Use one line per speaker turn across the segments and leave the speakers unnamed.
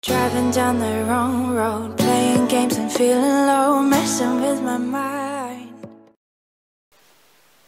Driving down the wrong road, playing games and feeling low, messing with my mind.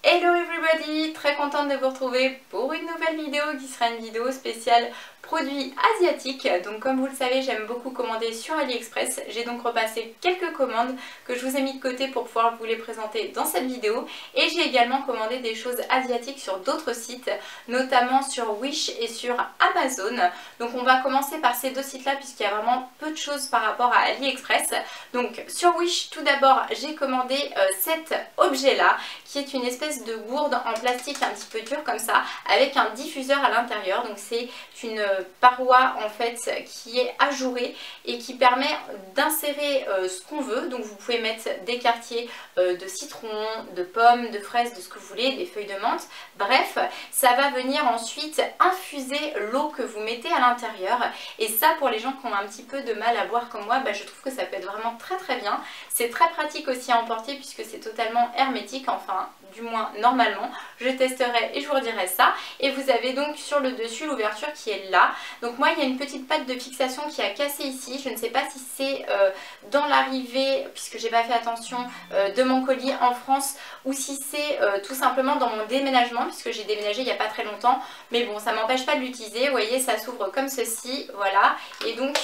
Hello everybody, très contente de vous retrouver pour une nouvelle vidéo qui sera une vidéo spéciale produits asiatiques. Donc comme vous le savez, j'aime beaucoup commander sur AliExpress. J'ai donc repassé quelques commandes que je vous ai mis de côté pour pouvoir vous les présenter dans cette vidéo. Et j'ai également commandé des choses asiatiques sur d'autres sites, notamment sur Wish et sur Amazon. Donc on va commencer par ces deux sites là puisqu'il y a vraiment peu de choses par rapport à AliExpress. Donc sur Wish, tout d'abord, j'ai commandé cet objet là qui est une espèce de gourde en plastique un petit peu dur comme ça avec un diffuseur à l'intérieur. Donc c'est une paroi en fait qui est ajourée et qui permet d'insérer ce qu'on veut. Donc vous pouvez mettre des quartiers de citron, de pommes, de fraises, de ce que vous voulez, des feuilles de menthe. Bref, ça va venir ensuite infuser l'eau que vous mettez à l'intérieur. Et ça, pour les gens qui ont un petit peu de mal à boire comme moi, je trouve que ça peut être vraiment très bien. C'est très pratique aussi à emporter puisque c'est totalement hermétique, enfin du moins normalement. Je testerai et je vous redirai ça. Et vous avez donc sur le dessus l'ouverture qui est là. Donc moi il y a une petite patte de fixation qui a cassé ici. Je ne sais pas si c'est dans l'arrivée, puisque j'ai pas fait attention, de mon colis en France, ou si c'est tout simplement dans mon déménagement, puisque j'ai déménagé il n'y a pas très longtemps. Mais bon, ça m'empêche pas de l'utiliser. Vous voyez, ça s'ouvre comme ceci, voilà. Et donc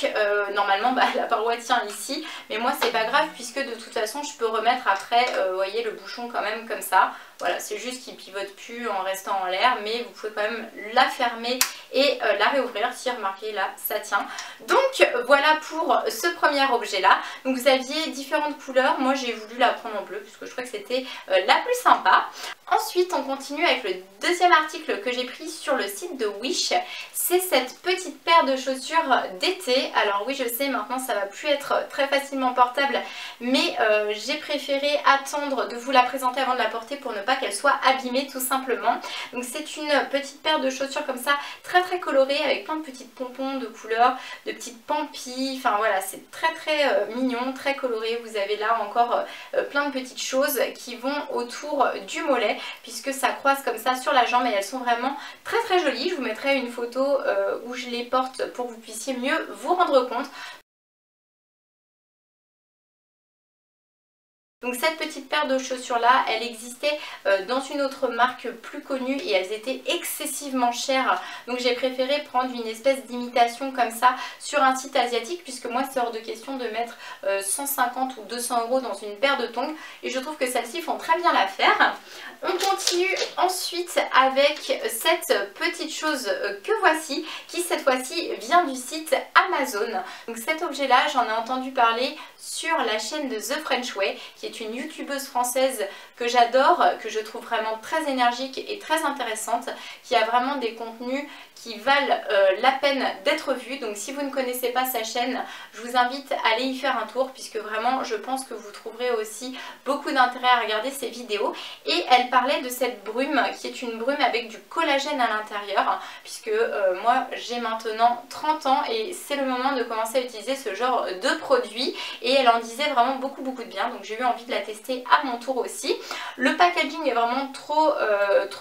normalement la paroi tient ici. Mais moi c'est pas grave puisque de toute façon je peux remettre après, vous voyez, le bouchon quand même comme ça. Voilà, c'est juste qu'il pivote plus en restant en l'air, mais vous pouvez quand même la fermer et la réouvrir. Si remarquez là, ça tient. Donc voilà pour ce premier objet là. Donc vous aviez différentes couleurs. Moi j'ai voulu la prendre en bleu puisque je crois que c'était la plus sympa. Ensuite on continue avec le deuxième article que j'ai pris sur le site de Wish. C'est cette petite paire de chaussures d'été. Alors oui, je sais, maintenant ça va plus être très facilement portable, mais j'ai préféré attendre de vous la présenter avant de la porter pour ne pas qu'elle soit abîmée tout simplement. Donc c'est une petite paire de chaussures comme ça, très colorée, avec plein de petites pompons de couleurs, de petites pampilles, enfin voilà, c'est très mignon, très coloré. Vous avez là encore plein de petites choses qui vont autour du mollet, puisque ça croise comme ça sur la jambe, et elles sont vraiment très jolies. Je vous mettrai une photo où je les porte pour que vous puissiez mieux vous rendre compte. Donc cette petite paire de chaussures là, elle existait dans une autre marque plus connue et elles étaient excessivement chères. Donc j'ai préféré prendre une espèce d'imitation comme ça sur un site asiatique, puisque moi c'est hors de question de mettre 150 ou 200 € dans une paire de tongs. Et je trouve que celles-ci font très bien l'affaire. On continue ensuite avec cette petite chose que voici, qui cette fois-ci vient du site Amazon. Donc cet objet là, j'en ai entendu parler sur la chaîne de The French Way, qui est une youtubeuse française que j'adore, que je trouve vraiment très énergique et très intéressante, qui a vraiment des contenus qui valent la peine d'être vus. Donc si vous ne connaissez pas sa chaîne, je vous invite à aller y faire un tour, puisque vraiment je pense que vous trouverez aussi beaucoup d'intérêt à regarder ses vidéos. Et elle parlait de cette brume qui est une brume avec du collagène à l'intérieur, puisque moi j'ai maintenant 30 ans et c'est le moment de commencer à utiliser ce genre de produit, et elle en disait vraiment beaucoup de bien. Donc j'ai eu envie de la tester à mon tour aussi. Le packaging est vraiment trop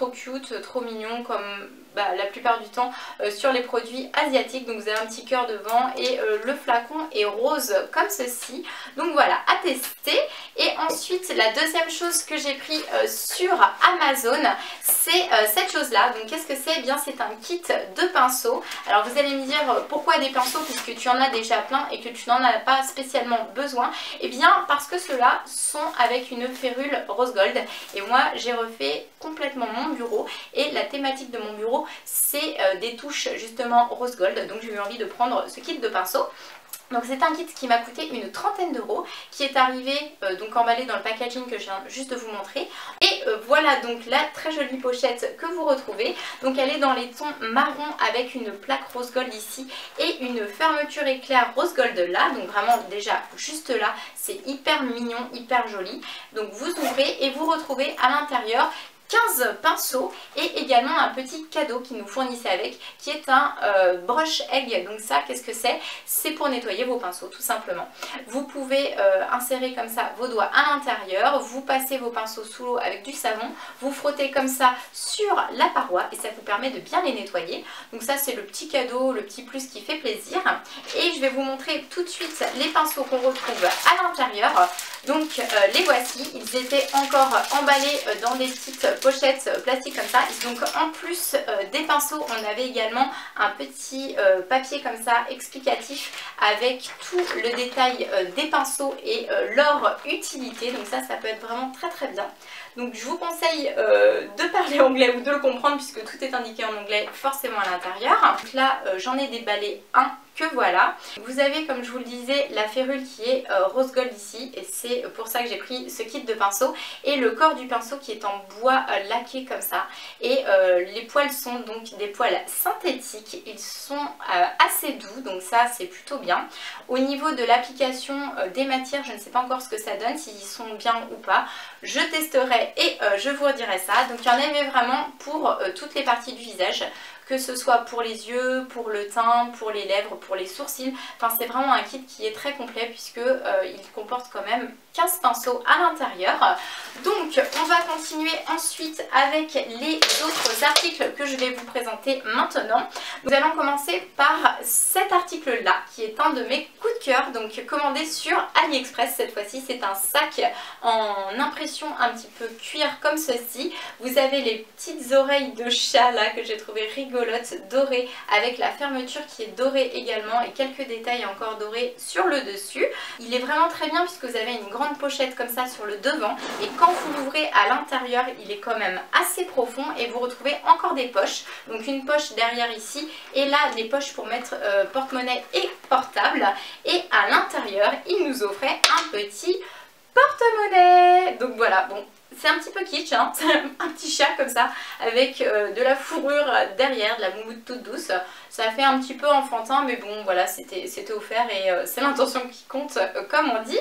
cute, trop mignon, comme la plupart du temps sur les produits asiatiques. Donc vous avez un petit cœur devant et le flacon est rose comme ceci. Donc voilà, à tester. Et ensuite la deuxième chose que j'ai pris sur Amazon, c'est cette chose là. Donc qu'est-ce que c'est? Eh bien c'est un kit de pinceaux. Alors vous allez me dire pourquoi des pinceaux puisque tu en as déjà plein et que tu n'en as pas spécialement besoin. Eh bien parce que ceux-là sont avec une férule rose gold, et moi j'ai refait complètement mon bureau et la thématique de mon bureau c'est des touches justement rose gold. Donc j'ai eu envie de prendre ce kit de pinceaux. Donc c'est un kit qui m'a coûté une trentaine d'euros, qui est arrivé donc emballé dans le packaging que je viens juste de vous montrer. Et voilà donc la très jolie pochette que vous retrouvez. Donc elle est dans les tons marron avec une plaque rose gold ici et une fermeture éclair rose gold là. Donc vraiment déjà juste là, c'est hyper mignon, hyper joli. Donc vous ouvrez et vous retrouvez à l'intérieur 15 pinceaux et également un petit cadeau qu'ils nous fournissaient avec, qui est un brush egg. Donc ça, qu'est-ce que c'est? C'est pour nettoyer vos pinceaux tout simplement. Vous pouvez insérer comme ça vos doigts à l'intérieur, vous passez vos pinceaux sous l'eau avec du savon, vous frottez comme ça sur la paroi et ça vous permet de bien les nettoyer. Donc ça, c'est le petit cadeau, le petit plus qui fait plaisir. Et je vais vous montrer tout de suite les pinceaux qu'on retrouve à l'intérieur. Donc les voici, ils étaient encore emballés dans des petites pochettes plastiques comme ça. Et donc en plus des pinceaux, on avait également un petit papier comme ça explicatif avec tout le détail des pinceaux et leur utilité. Donc ça peut être vraiment très très bien. Donc je vous conseille de parler anglais ou de le comprendre puisque tout est indiqué en anglais forcément à l'intérieur. Donc là j'en ai déballé un que voilà. Vous avez, comme je vous le disais, la férule qui est rose gold ici et c'est pour ça que j'ai pris ce kit de pinceau et le corps du pinceau qui est en bois laqué comme ça. Et les poils sont donc des poils synthétiques, ils sont assez doux, donc ça c'est plutôt bien. Au niveau de l'application des matières, je ne sais pas encore ce que ça donne, s'ils sont bien ou pas. Je testerai et je vous redirai ça. Donc il y en avait vraiment pour toutes les parties du visage, que ce soit pour les yeux, pour le teint, pour les lèvres, pour les sourcils. Enfin c'est vraiment un kit qui est très complet puisque il comporte quand même 15 pinceaux à l'intérieur. Donc on va continuer ensuite avec les autres articles que je vais vous présenter maintenant. Nous allons commencer par cet article là qui est un de mes coups de cœur, donc commandé sur AliExpress cette fois-ci. C'est un sac en impression un petit peu cuir comme ceci. Vous avez les petites oreilles de chat là que j'ai trouvé rigolotes, dorées, avec la fermeture qui est dorée également et quelques détails encore dorés sur le dessus. Il est vraiment très bien puisque vous avez une grande pochette comme ça sur le devant et quand vous l'ouvrez à l'intérieur il est quand même assez profond et vous retrouvez encore des poches, donc une poche derrière ici et là des poches pour mettre porte-monnaie et portable, et à l'intérieur il nous offrait un petit porte-monnaie. Donc voilà, bon, c'est un petit peu kitsch, hein, un petit chat comme ça avec de la fourrure derrière, de la moumoute toute douce. Ça fait un petit peu enfantin mais bon voilà, c'était offert et c'est l'intention qui compte comme on dit.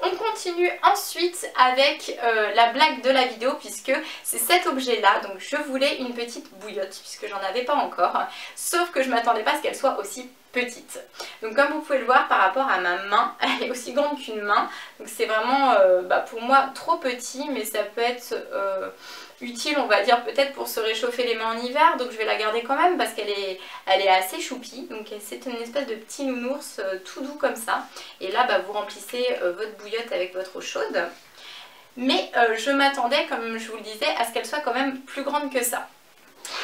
On continue ensuite avec la blague de la vidéo puisque c'est cet objet là. Donc je voulais une petite bouillotte puisque j'en avais pas encore, sauf que je m'attendais pas à ce qu'elle soit aussi petite. Donc comme vous pouvez le voir par rapport à ma main, elle est aussi grande qu'une main. Donc c'est vraiment pour moi trop petit, mais ça peut être utile on va dire peut-être pour se réchauffer les mains en hiver. Donc je vais la garder quand même parce qu'elle est assez choupie. Donc c'est une espèce de petit nounours tout doux comme ça. Et là vous remplissez votre bouillotte avec votre eau chaude. Mais je m'attendais, comme je vous le disais, à ce qu'elle soit quand même plus grande que ça.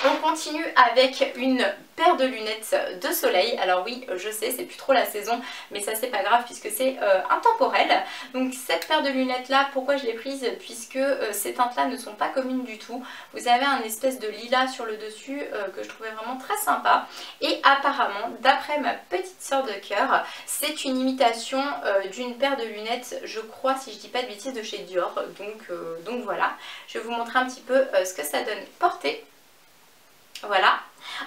On continue avec une paire de lunettes de soleil. Alors oui, je sais, c'est plus trop la saison, mais ça c'est pas grave puisque c'est intemporel. Donc cette paire de lunettes là, pourquoi je l'ai prise? Puisque ces teintes là ne sont pas communes du tout. Vous avez un espèce de lilas sur le dessus que je trouvais vraiment très sympa. Et apparemment, d'après ma petite sœur de cœur, c'est une imitation d'une paire de lunettes, je crois, si je dis pas de bêtises, de chez Dior. Donc voilà, je vais vous montrer un petit peu ce que ça donne portée. Voilà.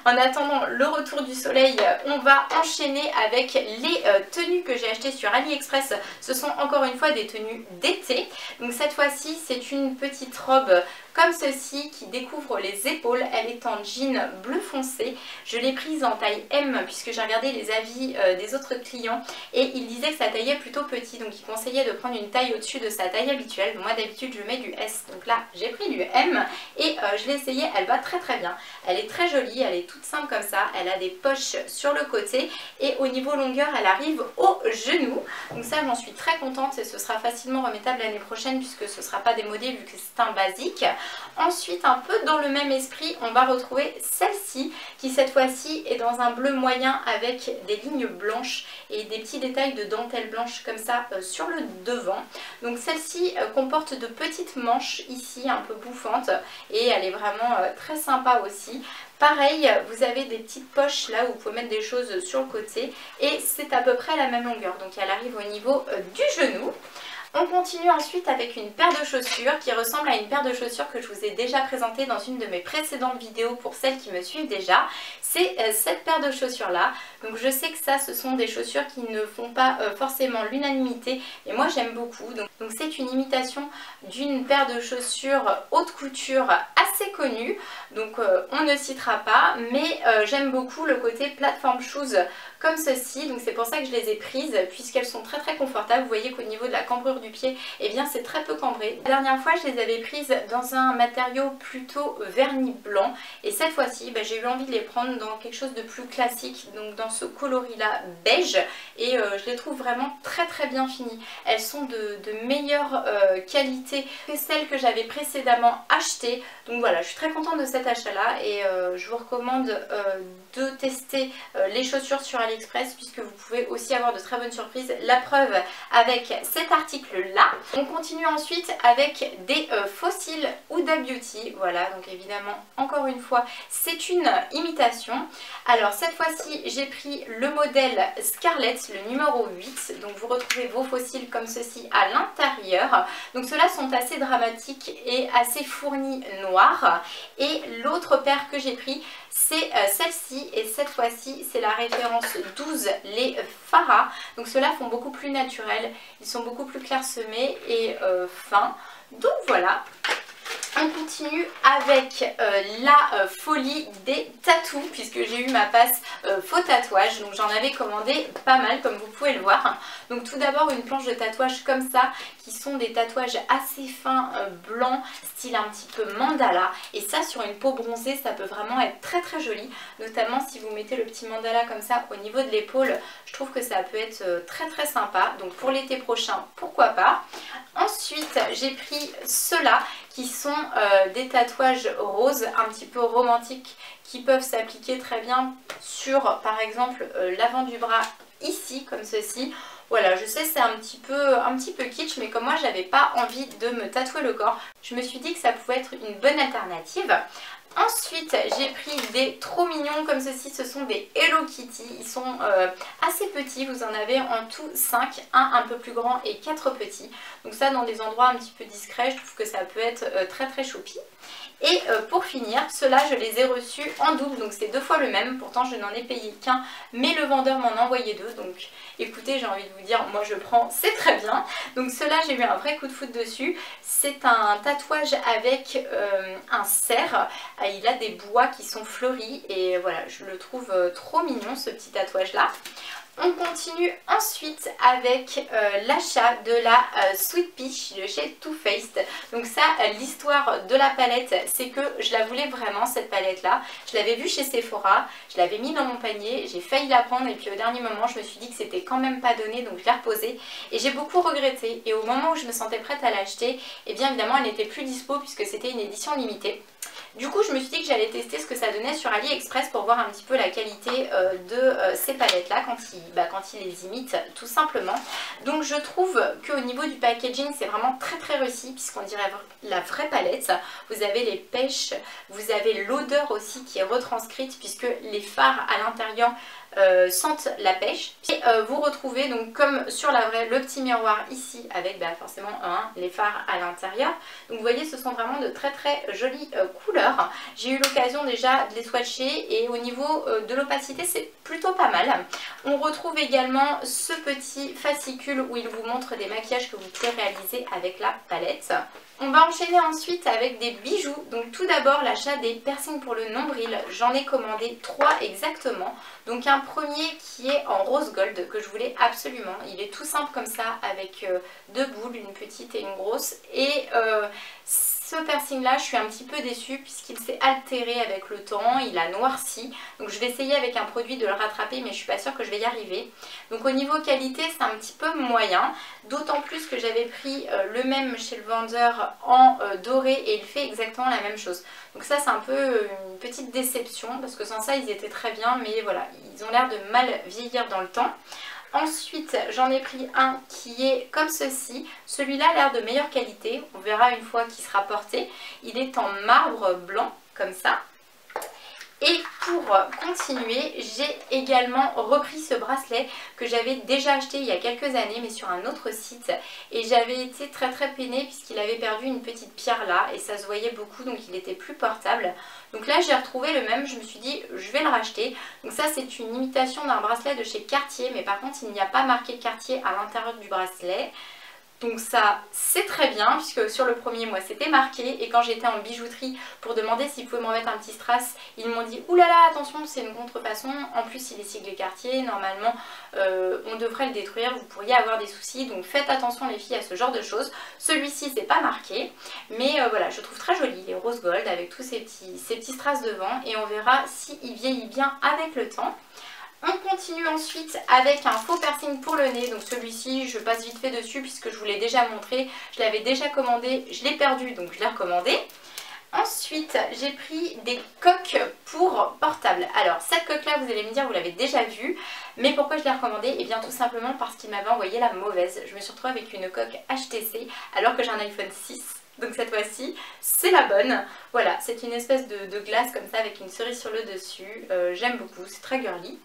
En attendant le retour du soleil, on va enchaîner avec les tenues que j'ai achetées sur AliExpress. Ce sont encore une fois des tenues d'été. Donc cette fois-ci, c'est une petite robe comme ceci qui découvre les épaules. Elle est en jean bleu foncé. Je l'ai prise en taille M puisque j'ai regardé les avis des autres clients et ils disaient que ça taillait plutôt petit. Donc ils conseillaient de prendre une taille au-dessus de sa taille habituelle. Moi d'habitude je mets du S. Donc là j'ai pris du M et je l'ai essayé. Elle va très très bien. Elle est très jolie. Elle est toute simple comme ça. Elle a des poches sur le côté et au niveau longueur elle arrive au genou. Donc ça j'en suis très contente et ce sera facilement remettable l'année prochaine puisque ce ne sera pas démodé vu que c'est un basique. Ensuite, un peu dans le même esprit, on va retrouver celle-ci qui cette fois-ci est dans un bleu moyen avec des lignes blanches et des petits détails de dentelle blanche comme ça sur le devant. Donc celle-ci comporte de petites manches ici un peu bouffantes et elle est vraiment très sympa aussi. Pareil, vous avez des petites poches là où vous pouvez mettre des choses sur le côté et c'est à peu près la même longueur. Donc elle arrive au niveau du genou. On continue ensuite avec une paire de chaussures qui ressemble à une paire de chaussures que je vous ai déjà présentée dans une de mes précédentes vidéos pour celles qui me suivent déjà. C'est cette paire de chaussures là. Donc je sais que ça, ce sont des chaussures qui ne font pas forcément l'unanimité, et moi j'aime beaucoup. Donc c'est une imitation d'une paire de chaussures haute couture assez connue, donc on ne citera pas, mais j'aime beaucoup le côté platform shoes comme ceci, donc c'est pour ça que je les ai prises puisqu'elles sont très très confortables. Vous voyez qu'au niveau de la cambrure du pied, eh bien c'est très peu cambré. La dernière fois je les avais prises dans un matériau plutôt vernis blanc, et cette fois-ci j'ai eu envie de les prendre dans quelque chose de plus classique, donc dans ce coloris là beige, et je les trouve vraiment très très bien finies. Elles sont de meilleure qualité que celles que j'avais précédemment achetées, donc voilà, je suis très contente de cet achat là, et je vous recommande de tester les chaussures sur AliExpress puisque vous pouvez aussi avoir de très bonnes surprises. La preuve avec cet article là. On continue ensuite avec des fossiles Huda Beauty. Voilà, donc évidemment encore une fois c'est une imitation. Alors cette fois-ci j'ai pris le modèle Scarlett, le numéro 8. Donc vous retrouvez vos fossiles comme ceci à l'intérieur. Donc ceux-là sont assez dramatiques et assez fournis noirs. Et l'autre paire que j'ai pris, c'est celle-ci, et cette fois-ci c'est la référence 12, les Farah. Donc ceux-là font beaucoup plus naturel, ils sont beaucoup plus clairsemés et fins. Donc voilà. On continue avec la folie des tatous, puisque j'ai eu ma passe faux tatouage, donc j'en avais commandé pas mal comme vous pouvez le voir. Donc tout d'abord une planche de tatouage comme ça, qui sont des tatouages assez fins, blancs, style un petit peu mandala, et ça sur une peau bronzée ça peut vraiment être très très joli, notamment si vous mettez le petit mandala comme ça au niveau de l'épaule, je trouve que ça peut être très très sympa, donc pour l'été prochain pourquoi pas. Ensuite j'ai pris ceux-là qui sont des tatouages roses un petit peu romantiques qui peuvent s'appliquer très bien sur par exemple l'avant du bras ici comme ceci. Voilà, je sais c'est un petit peu kitsch, mais comme moi j'avais pas envie de me tatouer le corps, je me suis dit que ça pouvait être une bonne alternative. Ensuite j'ai pris des trop mignons comme ceci, ce sont des Hello Kitty, ils sont assez petits, vous en avez en tout 5, un peu plus grand et 4 petits. Donc ça dans des endroits un petit peu discrets, je trouve que ça peut être très très choupi. Et pour finir, ceux-là je les ai reçus en double, donc c'est 2 fois le même, pourtant je n'en ai payé qu'un, mais le vendeur m'en a envoyé 2, donc écoutez j'ai envie de vous dire, moi je prends, c'est très bien. Donc ceux-là j'ai eu un vrai coup de foudre dessus, c'est un tatouage avec un cerf, il a des bois qui sont fleuris, et voilà je le trouve trop mignon ce petit tatouage là. On continue ensuite avec l'achat de la Sweet Peach de chez Too Faced. Donc ça, l'histoire de la palette, c'est que je la voulais vraiment cette palette là. Je l'avais vue chez Sephora, je l'avais mis dans mon panier, j'ai failli la prendre et puis au dernier moment je me suis dit que c'était quand même pas donné, donc je l'ai reposée. Et j'ai beaucoup regretté, et au moment où je me sentais prête à l'acheter, et bien évidemment elle n'était plus dispo puisque c'était une édition limitée. Du coup je me suis dit que j'allais tester ce que ça donnait sur AliExpress pour voir un petit peu la qualité de ces palettes là quand ils les imitent tout simplement. Donc je trouve qu'au niveau du packaging c'est vraiment très très réussi puisqu'on dirait la vraie palette. Vous avez les pêches, vous avez l'odeur aussi qui est retranscrite puisque les fards à l'intérieur sentent la pêche. Et vous retrouvez donc comme sur la vraie le petit miroir ici avec forcément les fards à l'intérieur. Donc vous voyez ce sont vraiment de très très jolies couleurs. J'ai eu l'occasion déjà de les swatcher et au niveau de l'opacité c'est plutôt pas mal. On retrouve également ce petit fascicule où il vous montre des maquillages que vous pouvez réaliser avec la palette. On va enchaîner ensuite avec des bijoux. Donc tout d'abord l'achat des piercings pour le nombril. J'en ai commandé 3 exactement. Donc un premier qui est en rose gold que je voulais absolument. Il est tout simple comme ça avec 2 boules, une petite et une grosse. Et ce piercing là je suis un petit peu déçue puisqu'il s'est altéré avec le temps, il a noirci. Donc je vais essayer avec un produit de le rattraper mais je suis pas sûre que je vais y arriver. Donc au niveau qualité c'est un petit peu moyen. D'autant plus que j'avais pris le même chez le vendeur en doré et il fait exactement la même chose. Donc ça c'est un peu une petite déception parce que sans ça ils étaient très bien, mais voilà, ils ont l'air de mal vieillir dans le temps. Ensuite j'en ai pris un qui est comme ceci, celui-là a l'air de meilleure qualité, on verra une fois qu'il sera porté. Il est en marbre blanc comme ça. Et pour continuer, j'ai également repris ce bracelet que j'avais déjà acheté il y a quelques années mais sur un autre site, et j'avais été très peinée puisqu'il avait perdu une petite pierre là et ça se voyait beaucoup, donc il était plus portable. Donc là j'ai retrouvé le même, je me suis dit je vais le racheter. Donc ça c'est une imitation d'un bracelet de chez Cartier, mais par contre il n'y a pas marqué Cartier à l'intérieur du bracelet. Donc ça c'est très bien puisque sur le premier moi c'était marqué, et quand j'étais en bijouterie pour demander s'ils pouvaient m'en mettre un petit strass, ils m'ont dit oulala attention c'est une contrefaçon, en plus il est siglé Cartier, normalement on devrait le détruire, vous pourriez avoir des soucis, donc faites attention les filles à ce genre de choses. Celui-ci c'est pas marqué, mais voilà je trouve très joli, les rose gold avec tous ces petits strass devant, et on verra s'il vieillit bien avec le temps. On continue ensuite avec un faux piercing pour le nez, donc celui-ci je passe vite fait dessus puisque je vous l'ai déjà montré, je l'avais déjà commandé, je l'ai perdu donc je l'ai recommandé. Ensuite j'ai pris des coques pour portable. Alors cette coque là vous allez me dire vous l'avez déjà vue, mais pourquoi je l'ai recommandée? Et bien tout simplement parce qu'il m'avait envoyé la mauvaise. Je me suis retrouvée avec une coque HTC alors que j'ai un iPhone 6. Donc cette fois-ci, c'est la bonne. Voilà, c'est une espèce de glace comme ça avec une cerise sur le dessus. J'aime beaucoup, c'est très girly.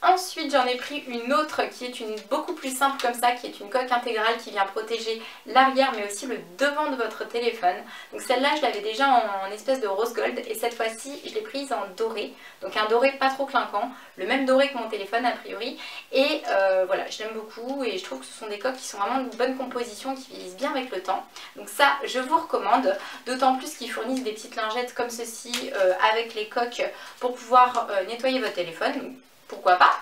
Ensuite j'en ai pris une autre qui est beaucoup plus simple comme ça, qui est une coque intégrale qui vient protéger l'arrière mais aussi le devant de votre téléphone. Donc celle-là je l'avais déjà en espèce de rose gold, et cette fois-ci je l'ai prise en doré. Donc un doré pas trop clinquant, le même doré que mon téléphone a priori. Et voilà, je l'aime beaucoup et je trouve que ce sont des coques qui sont vraiment de bonne composition, qui vieillissent bien avec le temps. Donc ça je vous recommande, d'autant plus qu'ils fournissent des petites lingettes comme ceci avec les coques pour pouvoir nettoyer votre téléphone. Pourquoi pas.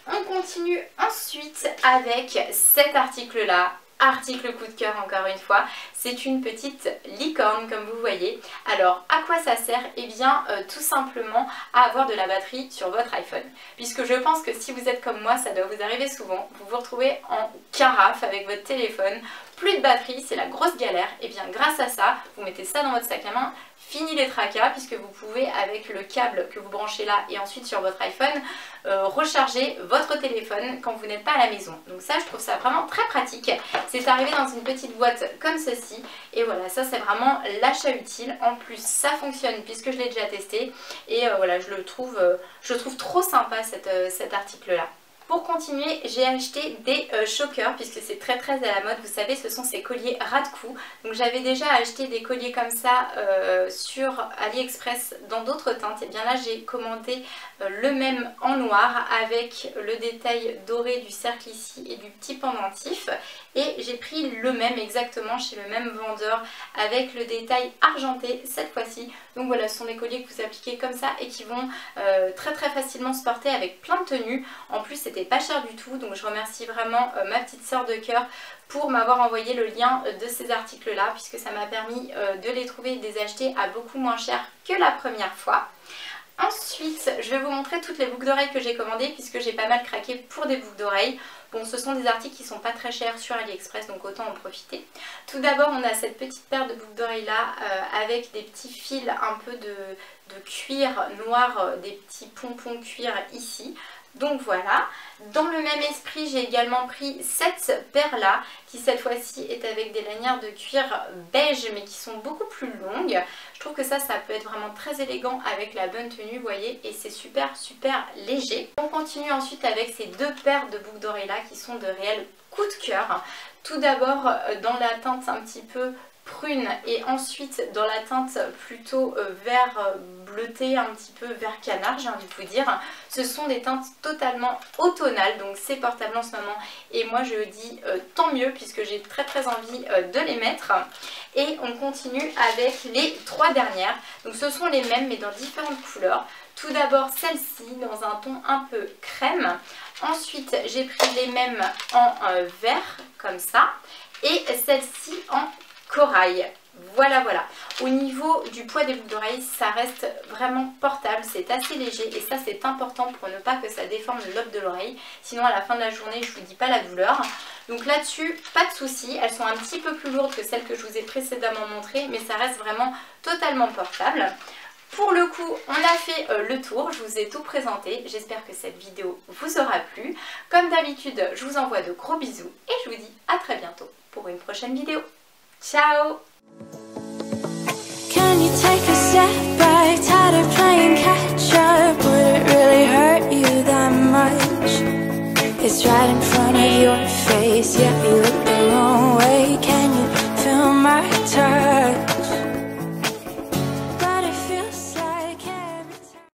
On continue ensuite avec cet article là, article coup de cœur encore une fois. C'est une petite licorne comme vous voyez. Alors à quoi ça sert? Eh bien tout simplement à avoir de la batterie sur votre iPhone. Puisque je pense que si vous êtes comme moi, ça doit vous arriver souvent, vous vous retrouvez en carafe avec votre téléphone, plus de batterie, c'est la grosse galère. Et bien grâce à ça, vous mettez ça dans votre sac à main, fini les tracas, puisque vous pouvez avec le câble que vous branchez là et ensuite sur votre iPhone recharger votre téléphone quand vous n'êtes pas à la maison. Donc ça je trouve ça vraiment très pratique. C'est arrivé dans une petite boîte comme ceci, et voilà, ça c'est vraiment l'achat utile. En plus ça fonctionne puisque je l'ai déjà testé, et voilà, je le trouve trop sympa cet article là. Pour continuer, j'ai acheté des chokers puisque c'est très à la mode, vous savez, ce sont ces colliers ras de cou. Donc j'avais déjà acheté des colliers comme ça sur AliExpress dans d'autres teintes. Et bien là j'ai commandé le même en noir avec le détail doré du cercle ici et du petit pendentif. Et j'ai pris le même exactement chez le même vendeur avec le détail argenté cette fois-ci. Donc voilà, ce sont des colliers que vous appliquez comme ça et qui vont très facilement se porter avec plein de tenues. En plus c'était pas cher du tout, donc je remercie vraiment ma petite sœur de cœur pour m'avoir envoyé le lien de ces articles là, puisque ça m'a permis de les trouver et de les acheter à beaucoup moins cher que la première fois. Ensuite, je vais vous montrer toutes les boucles d'oreilles que j'ai commandées puisque j'ai pas mal craqué pour des boucles d'oreilles. Bon, ce sont des articles qui sont pas très chers sur AliExpress, donc autant en profiter. Tout d'abord, on a cette petite paire de boucles d'oreilles là avec des petits fils un peu de cuir noir, des petits pompons cuir ici. Donc voilà, dans le même esprit j'ai également pris cette paire là qui cette fois-ci est avec des lanières de cuir beige mais qui sont beaucoup plus longues. Je trouve que ça peut être vraiment très élégant avec la bonne tenue, vous voyez, et c'est super léger. On continue ensuite avec ces deux paires de boucles d'oreilles là qui sont de réels coups de cœur. Tout d'abord dans la teinte un petit peu prune et ensuite dans la teinte plutôt vert bleuté, un petit peu vert canard, j'ai envie de vous dire. Ce sont des teintes totalement automnales, donc c'est portable en ce moment et moi je dis tant mieux puisque j'ai très envie de les mettre. Et on continue avec les trois dernières, donc ce sont les mêmes mais dans différentes couleurs. Tout d'abord celle-ci dans un ton un peu crème, ensuite j'ai pris les mêmes en vert comme ça et celle-ci en corail. Voilà. Au niveau du poids des boucles d'oreilles, ça reste vraiment portable, c'est assez léger et ça c'est important pour ne pas que ça déforme le lobe de l'oreille. Sinon à la fin de la journée, je vous dis pas la douleur. Donc là-dessus, pas de souci. Elles sont un petit peu plus lourdes que celles que je vous ai précédemment montrées, mais ça reste vraiment totalement portable. Pour le coup, on a fait le tour, je vous ai tout présenté. J'espère que cette vidéo vous aura plu. Comme d'habitude, je vous envoie de gros bisous et je vous dis à très bientôt pour une prochaine vidéo. Ciao! Can you take a step back, tired of playing catch
It's right in front of your face, yeah, you look